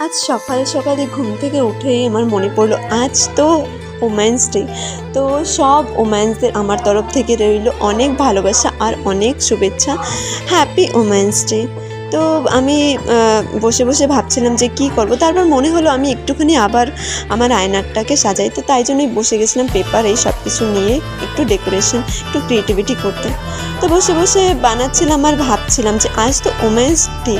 আজ সকাল সকালে ঘুম থেকে উঠেই আমার মনে পড়লো আজ তো ওমেন্স ডে। তো সব ওমেন্সদের আমার তরফ থেকে রইল অনেক ভালোবাসা আর অনেক শুভেচ্ছা। Happy women's day. তো আমি বসে বসে ভাবছিলাম যে কী করব। তারপর মনে হলো আমি একটুখানি আবার আমার আয়নাটাকে সাজাই, তো তাই জন্যই বসে গেছিলাম পেপার এই সব কিছু নিয়ে একটু ডেকোরেশন, একটু ক্রিয়েটিভিটি করতে। তো বসে বসে বানাচ্ছিলাম আর ভাবছিলাম যে আজ তো ওমেন্স ডে,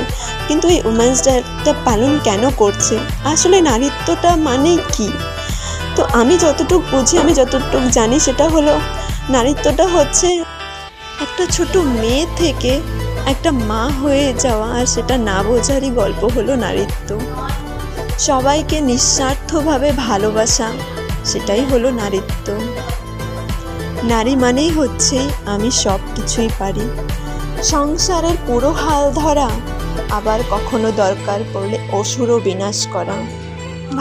কিন্তু এই ওমেন্স ডেটা পালন কেন করছে, আসলে নারীত্বটা মানে কি। তো আমি যতটুকু বুঝি, আমি যতটুকু জানি সেটা হলো নারীত্বটা হচ্ছে একটা ছোট মেয়ে থেকে একটা মা হয়ে যাওয়া, আর সেটা না বোঝারই গল্প হলো নারীত্ব। সবাইকে নিঃস্বার্থভাবে ভালোবাসা, সেটাই হলো নারীত্ব। নারী মানেই হচ্ছে আমি সব কিছুই পারি, সংসারের পুরো হাল ধরা, আবার কখনো দরকার পড়লে অসুরও বিনাশ করা।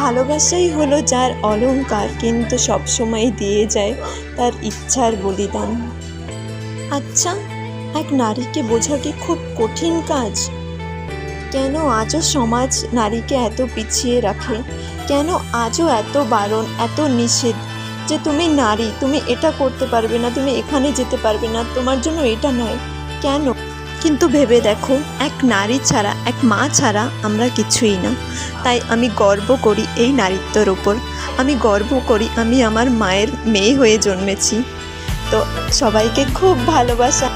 ভালোবাসাই হলো যার অলংকার, কিন্তু সবসময় দিয়ে যায় তার ইচ্ছার বলিদান। আচ্ছা, এক নারীকে বোঝা কি খুব কঠিন কাজ? কেন আজও সমাজ নারীকে এত পিছিয়ে রাখে? কেন আজও এত বারণ, এত নিষেধ যে তুমি নারী, তুমি এটা করতে পারবে না, তুমি এখানে যেতে পারবে না, তোমার জন্য এটা নয়? কেন? কিন্তু ভেবে দেখো, এক নারী ছাড়া, এক মা ছাড়া আমরা কিছুই না। তাই আমি গর্ব করি এই নারীত্বের ওপর। আমি গর্ব করি আমি আমার মায়ের মেয়ে হয়ে জন্মেছি। তো সবাইকে খুব ভালোবাসা।